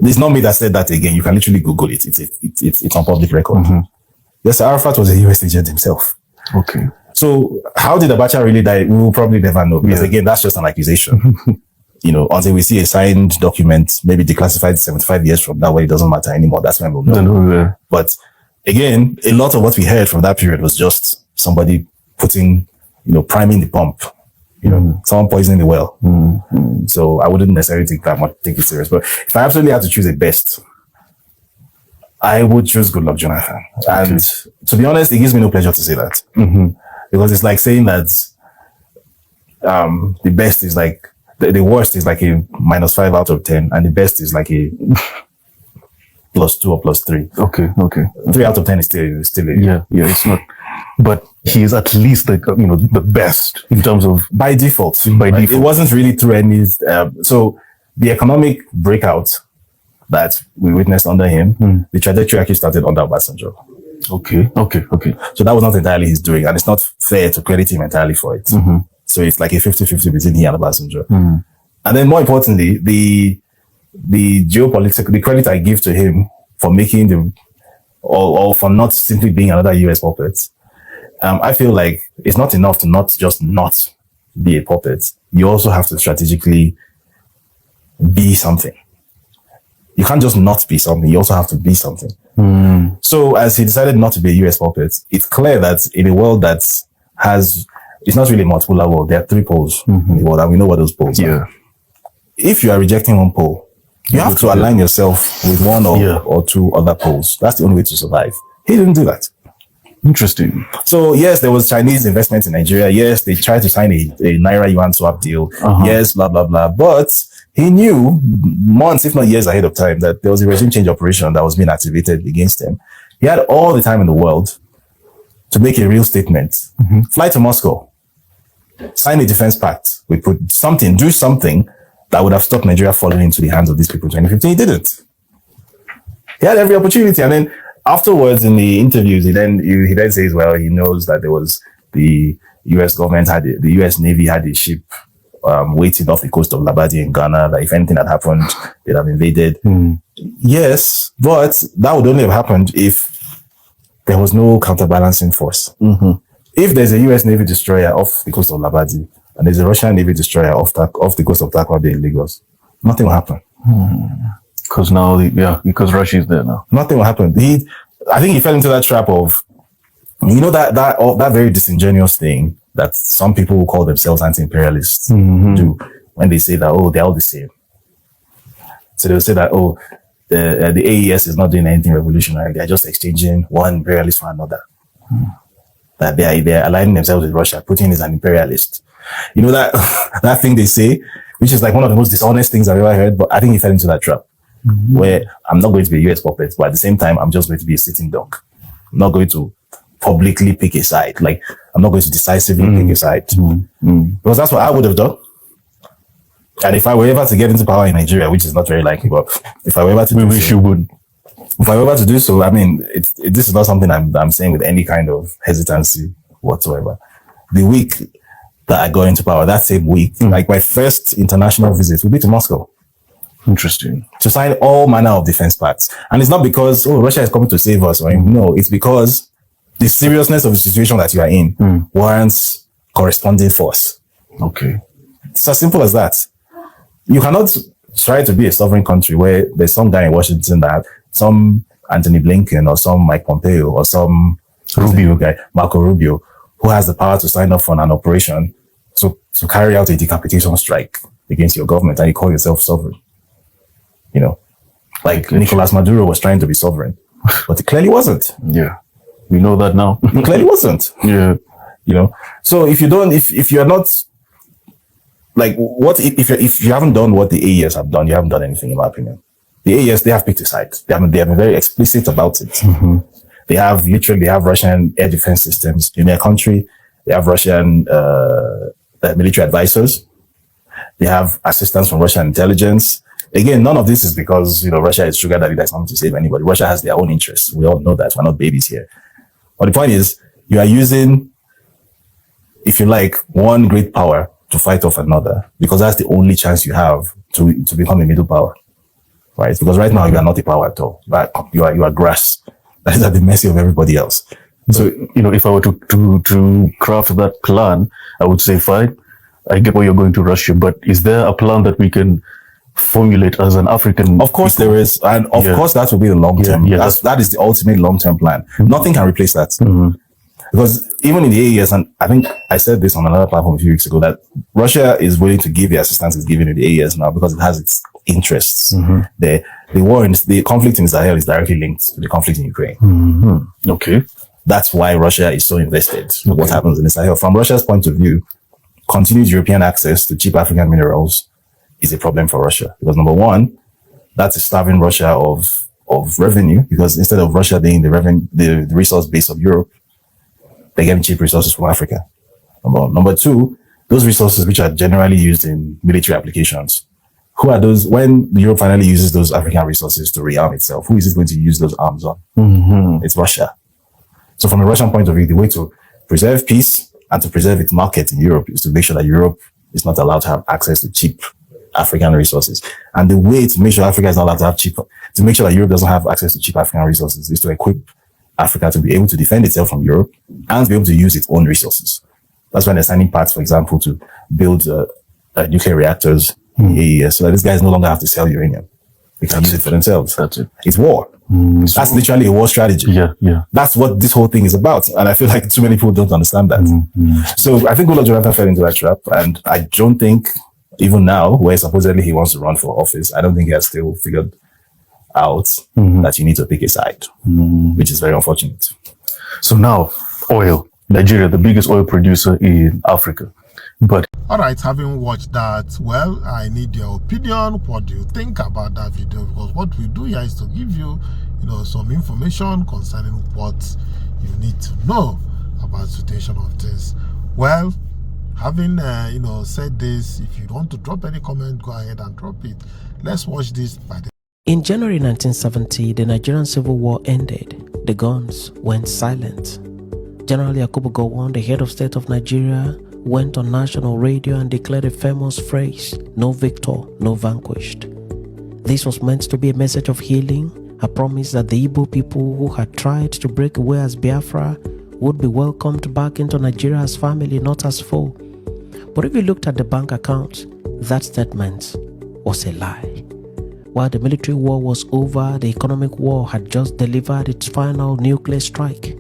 It's not me that said that again. You can literally Google it. It's on public record. Yasser Arafat was a US agent himself. Okay. So how did Abacha really die? We will probably never know, because again, that's just an accusation. Until we see a signed document, maybe declassified 75 years from now, where it doesn't matter anymore. That's when we'll know. But again, a lot of what we heard from that period was just somebody putting, priming the pump, someone poisoning the well. So I wouldn't necessarily take it serious. But if I absolutely had to choose a best, I would choose Goodluck Jonathan. Okay. And to be honest, it gives me no pleasure to say that. Because it's like saying that the best is like, the worst is like a -5 out of 10, and the best is like a +2 or +3. Okay. 3 out of 10 is still yeah, it's not. But he is at least like, the best in terms of... By default. It wasn't really through any... so the economic breakout that we witnessed under him, the trajectory actually started under Obasanjo. Okay. So that was not entirely his doing, and it's not fair to credit him entirely for it. So it's like a 50-50 between he and Obasanjo. And then more importantly, the geopolitical, the credit I give to him for making or for not simply being another US puppet, I feel like it's not enough to not just not be a puppet. You also have to strategically be something. You can't just not be something. You also have to be something. So as he decided not to be a US puppet, it's clear that in a world that it's not really a multipolar world. There are 3 poles in the world, and we know what those poles are. If you are rejecting one pole, you have to align yourself with one or 2 other poles. That's the only way to survive. He didn't do that. Interesting. So yes, there was Chinese investment in Nigeria. Yes, they tried to sign a Naira Yuan swap deal. Yes, blah, blah, blah. But he knew months, if not years ahead of time, that there was a regime change operation that was being activated against him. He had all the time in the world to make a real statement. Fly to Moscow, sign a defense pact. We put do something that would have stopped Nigeria falling into the hands of these people in 2015. He didn't. He had every opportunity. And then afterwards in the interviews, he then says, well, he knows that there was the US government the US Navy had a ship waiting off the coast of Labadi in Ghana, that if anything had happened, they'd have invaded. Yes, but that would only have happened if there was no counterbalancing force. If there's a US Navy destroyer off the coast of Labadi and there's a Russian Navy destroyer off the coast of Takwa Bay in Lagos, nothing will happen. Because now, because Russia is there now. Nothing will happen. I think he fell into that trap of, that very disingenuous thing that some people who call themselves anti-imperialists do when they say that, they're all the same. So they'll say that, the AES is not doing anything revolutionary. They're just exchanging one imperialist for another. That they're aligning themselves with Russia. Putin is an imperialist. You know that thing they say, which is like one of the most dishonest things I've ever heard, but I think he fell into that trap. Where I'm not going to be a US puppet, but at the same time, I'm just going to be a sitting duck. I'm not going to publicly pick a side. Like, I'm not going to decisively pick a side. Because that's what I would have done. And if I were ever to get into power in Nigeria, which is not very likely, but if I were ever to do so, if I were ever to do so, I mean, this is not something I'm saying with any kind of hesitancy whatsoever. The week that I got into power, that same week, like my first international visit would be to Moscow. Interesting. To sign all manner of defense pacts. And it's not because, Russia is coming to save us. No, it's because the seriousness of the situation that you are in warrants corresponding force. Okay. It's as simple as that. You cannot try to be a sovereign country where there's some guy in Washington that some Anthony Blinken or some Mike Pompeo or some Marco Rubio, who has the power to sign off on an operation to carry out a decapitation strike against your government, and you call yourself sovereign. Like Nicolas Maduro was trying to be sovereign, but it clearly wasn't. Yeah. We know that now. It clearly wasn't. Yeah. So if you're not, like, what if you haven't done what the AES have done, you haven't done anything, in my opinion. The AES, they have picked a side. They have been very explicit about it. They have Russian air defense systems in their country. They have Russian military advisors. They have assistance from Russian intelligence. Again, none of this is because, Russia is sugar daddy that's not to save anybody. Russia has their own interests. We all know that. We're not babies here. But the point is, you are using, if you like, one great power to fight off another, because that's the only chance you have to become a middle power. Right? Because right now you are not a power at all. You are grass. That is at the mercy of everybody else. So, if I were to craft that plan, I would say, fine, I get why you're going to Russia, but is there a plan that we can formulate as an African? Of course there is. And of course that will be the long term. That is the ultimate long term plan. Nothing can replace that. Because even in the AES, and I think I said this on another platform a few weeks ago, that Russia is willing to give the assistance it's giving in the AES now because it has its interests. The conflict in Sahel is directly linked to the conflict in Ukraine. Okay. That's why Russia is so invested in what happens in the Sahel. From Russia's point of view, continued European access to cheap African minerals is a problem for Russia. Because number one, that's starving Russia of revenue, because instead of Russia being the resource base of Europe, they're getting cheap resources from Africa. Number two, those resources which are generally used in military applications, who are those, when Europe finally uses those African resources to rearm itself, who is it going to use those arms on? It's Russia. So from a Russian point of view, the way to preserve peace and to preserve its market in Europe is to make sure that Europe is not allowed to have access to cheap African resources. And the way to make sure Africa is not allowed to have to make sure that Europe doesn't have access to cheap African resources is to equip Africa to be able to defend itself from Europe and to be able to use its own resources. That's when they're signing parts, for example, to build nuclear reactors in the AES, so that these guys no longer have to sell uranium. They can use it for themselves. That's it. It's war. That's literally a war strategy. Yeah. That's what this whole thing is about. And I feel like too many people don't understand that. So I think Goodluck Jonathan fell into that trap. And I don't think, even now, where supposedly he wants to run for office, I don't think he has still figured out that you need to pick a side, which is very unfortunate. So now, oil. Nigeria, the biggest oil producer in Africa. But all right, having watched that, well, I need your opinion. What do you think about that video? Because what we do here is to give you, some information concerning what you need to know about the situation of this. Well, having said this, if you want to drop any comment, go ahead and drop it. Let's watch this by the In January 1970, the Nigerian Civil War ended. The guns went silent. General Yakubu Gowon, the head of state of Nigeria, went on national radio and declared a famous phrase, "No victor, no vanquished." This was meant to be a message of healing, a promise that the Igbo people who had tried to break away as Biafra would be welcomed back into Nigeria as family, not as foe. But if you looked at the bank account, that statement was a lie. While the military war was over, the economic war had just delivered its final nuclear strike.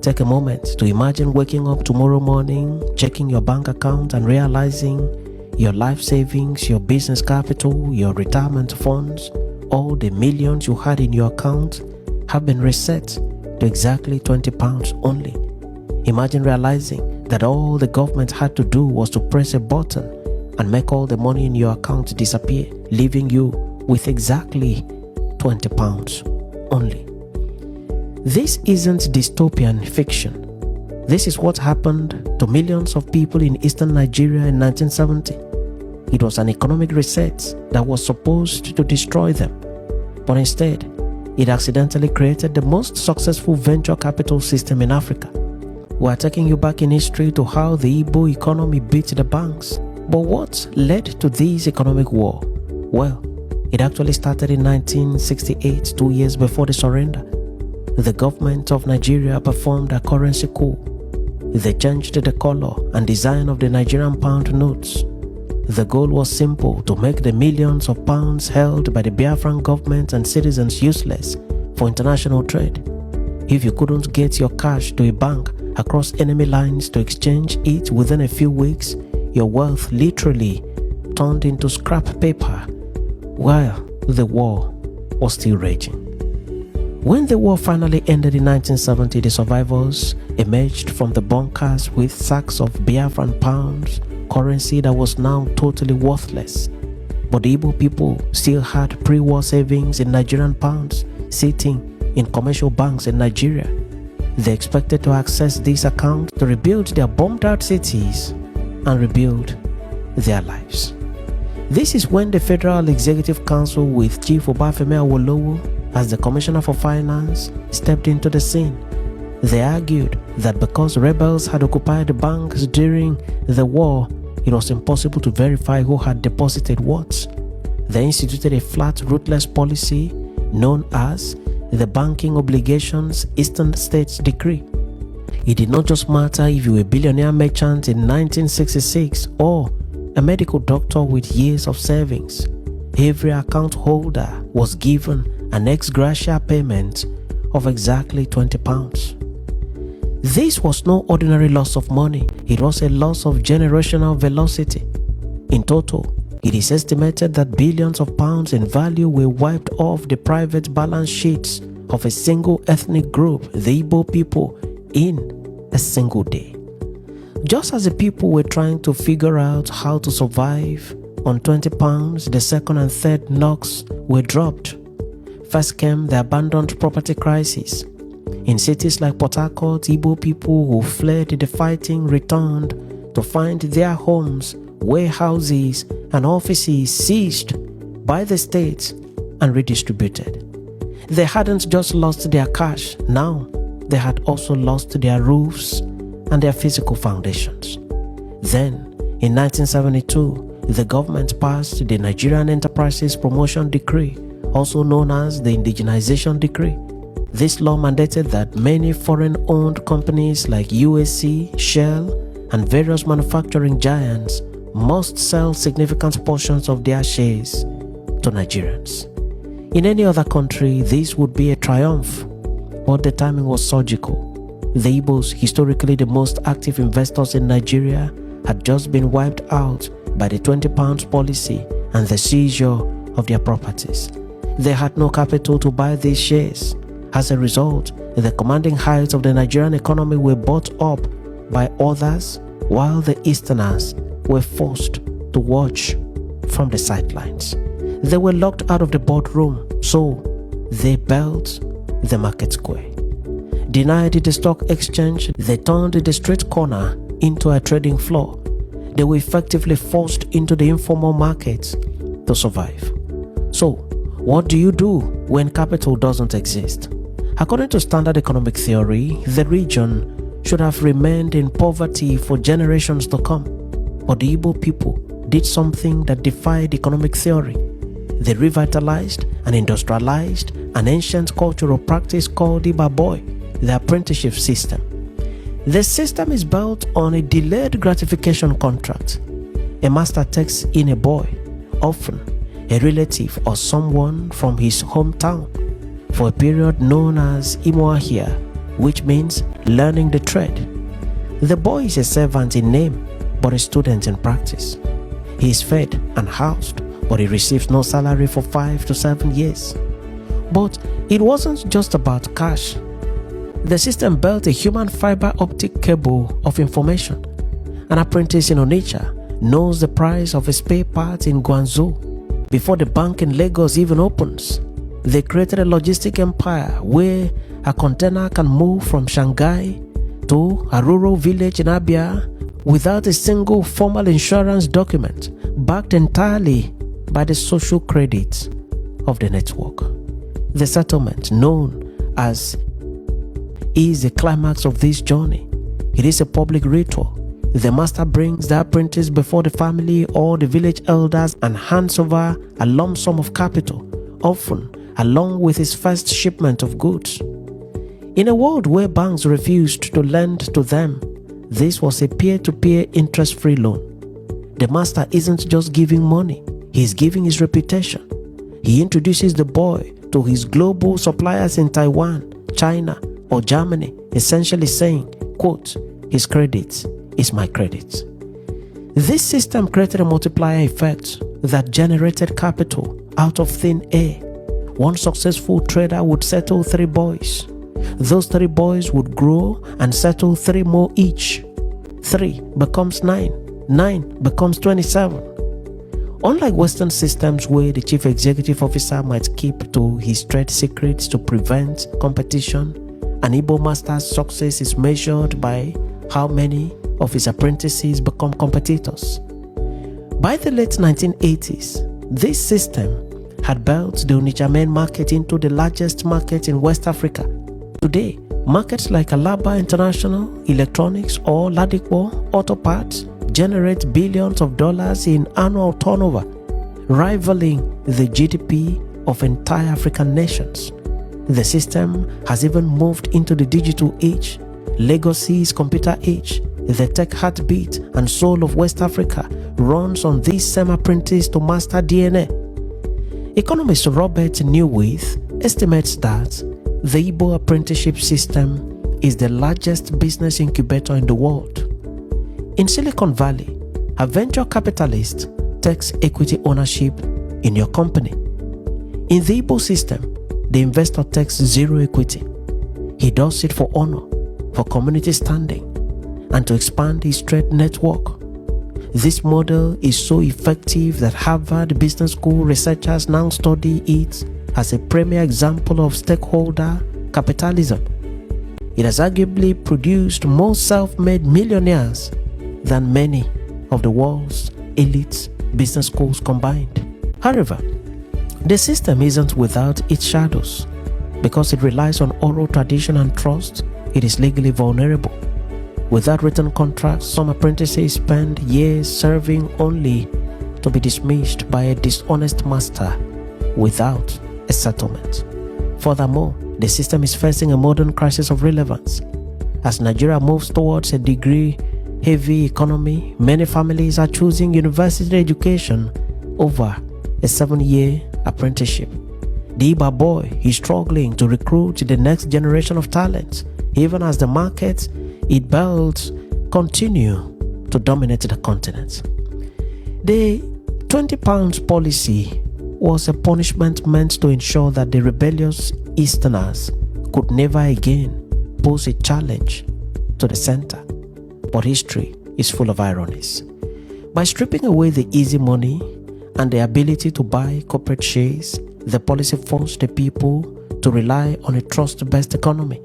Take a moment to imagine waking up tomorrow morning, checking your bank account and realizing your life savings, your business capital, your retirement funds, all the millions you had in your account have been reset to exactly £20 only. Imagine realizing that all the government had to do was to press a button and make all the money in your account disappear, leaving you with exactly £20 only. This isn't dystopian fiction. This is what happened to millions of people in eastern Nigeria in 1970. It was an economic reset that was supposed to destroy them, but instead, it accidentally created the most successful venture capital system in Africa. We are taking you back in history to how the Igbo economy beat the banks. But what led to this economic war? Well, it actually started in 1968, 2 years before the surrender. The government of Nigeria performed a currency coup. They changed the color and design of the Nigerian pound notes. The goal was simple: to make the millions of pounds held by the Biafran government and citizens useless for international trade. If you couldn't get your cash to a bank across enemy lines to exchange it within a few weeks, your wealth literally turned into scrap paper while the war was still raging. When the war finally ended in 1970, the survivors emerged from the bunkers with sacks of Biafran pounds, currency that was now totally worthless. But the Igbo people still had pre-war savings in Nigerian pounds sitting in commercial banks in Nigeria. They expected to access these accounts to rebuild their bombed-out cities and rebuild their lives. This is when the Federal Executive Council with Chief Obafemi Awolowo as the Commissioner for Finance stepped into the scene. They argued that because rebels had occupied the banks during the war, it was impossible to verify who had deposited what. They instituted a flat, ruthless policy known as the Banking Obligations Eastern States Decree. It did not just matter if you were a billionaire merchant in 1966 or a medical doctor with years of savings. Every account holder was given an ex gratia payment of exactly £20. This was no ordinary loss of money. It was a loss of generational velocity. In total, it is estimated that billions of pounds in value were wiped off the private balance sheets of a single ethnic group, the Igbo people, in a single day. Just as the people were trying to figure out how to survive on £20, the second and third knocks were dropped. First came the abandoned property crisis. In cities like Port Harcourt, Igbo people who fled the fighting returned to find their homes, warehouses, and offices seized by the state and redistributed. They hadn't just lost their cash, now they had also lost their roofs and their physical foundations. Then, in 1972, the government passed the Nigerian Enterprises Promotion Decree, also known as the Indigenization Decree. This law mandated that many foreign-owned companies like USC, Shell, and various manufacturing giants must sell significant portions of their shares to Nigerians. In any other country, this would be a triumph, but the timing was surgical. The Igbos, historically the most active investors in Nigeria, had just been wiped out by the £20 policy and the seizure of their properties. They had no capital to buy these shares. As a result, The commanding heights of the Nigerian economy were bought up by others, while the Easterners were forced to watch from the sidelines. They were locked out of the boardroom, so they built the market square. Denied the stock exchange, they turned the street corner into a trading floor. They were effectively forced into the informal markets to survive. So, what do you do when capital doesn't exist? According to standard economic theory, the region should have remained in poverty for generations to come. But the Igbo people did something that defied economic theory. They revitalized and industrialized an ancient cultural practice called Ibaboy, the apprenticeship system. The system is built on a delayed gratification contract. A master takes in a boy, often a relative or someone from his hometown, for a period known as Imoahia, which means learning the trade. The boy is a servant in name, but a student in practice. He is fed and housed, but he receives no salary for 5 to 7 years. But it wasn't just about cash. The system built a human fiber optic cable of information. An apprentice in Onitsha knows the price of a spare part in Guangzhou before the bank in Lagos even opens. They created a logistic empire where a container can move from Shanghai to a rural village in Abia without a single formal insurance document, backed entirely by the social credit of the network. The settlement, known as, is the climax of this journey. It is a public ritual. The master brings the apprentice before the family or the village elders and hands over a lump sum of capital, often along with his first shipment of goods. In a world where banks refused to lend to them, this was a peer-to-peer interest-free loan. The master isn't just giving money, he's giving his reputation. He introduces the boy to his global suppliers in Taiwan, China, or Germany, essentially saying, quote, his credit is my credit. This system created a multiplier effect that generated capital out of thin air. One successful trader would settle 3 boys. Those 3 boys would grow and settle 3 more each. 3 becomes 9. 9 becomes 27. Unlike Western systems where the chief executive officer might keep to his trade secrets to prevent competition, an Igbo master's success is measured by how many of his apprentices become competitors. By the late 1980s, this system had built the Onitsha main market into the largest market in West Africa. Today, markets like Alaba International, Electronics, or Ladikwo Auto Parts generate billions of dollars in annual turnover, rivaling the GDP of entire African nations. The system has even moved into the digital age, Lagos's computer age. The tech heartbeat and soul of West Africa runs on this same apprentice to master DNA. Economist Robert Newwith estimates that the Igbo apprenticeship system is the largest business incubator in the world. In Silicon Valley, a venture capitalist takes equity ownership in your company. In the Igbo system, the investor takes zero equity. He does it for honor, for community standing, and to expand his trade network. This model is so effective that Harvard Business School researchers now study it as a premier example of stakeholder capitalism. It has arguably produced more self-made millionaires than many of the world's elite business schools combined. However, the system isn't without its shadows. Because it relies on oral tradition and trust, it is legally vulnerable. Without written contracts, some apprentices spend years serving only to be dismissed by a dishonest master without a settlement. Furthermore, the system is facing a modern crisis of relevance. As Nigeria moves towards a degree-heavy economy, many families are choosing university education over a 7-year apprenticeship. The Iba boy is struggling to recruit the next generation of talent, even as the market it builds continue to dominate the continent. The 20 pounds policy was a punishment meant to ensure that the rebellious Easterners could never again pose a challenge to the center. But history is full of ironies. By stripping away the easy money and the ability to buy corporate shares, the policy forced the people to rely on a trust-based economy.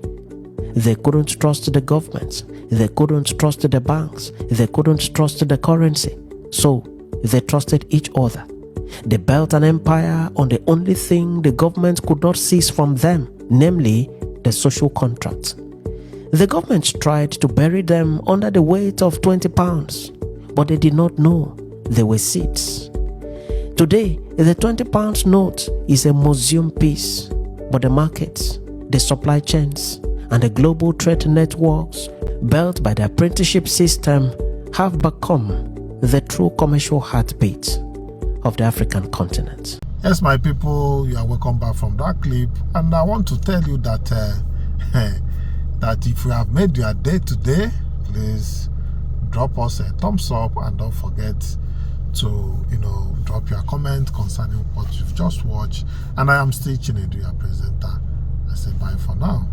They couldn't trust the government, they couldn't trust the banks, they couldn't trust the currency, so they trusted each other. They built an empire on the only thing the government could not seize from them, namely the social contract. The government tried to bury them under the weight of 20 pounds, but they did not know they were seeds. Today, the 20 pounds note is a museum piece, but the markets, the supply chains, and the global trade networks built by the apprenticeship system have become the true commercial heartbeat of the African continent. Yes, my people, you are welcome back from that clip, and I want to tell you that that if you have made your day today, please drop us a thumbs up and don't forget to drop your comment concerning what you've just watched. And I am still Chinedu, your presenter. I say bye for now.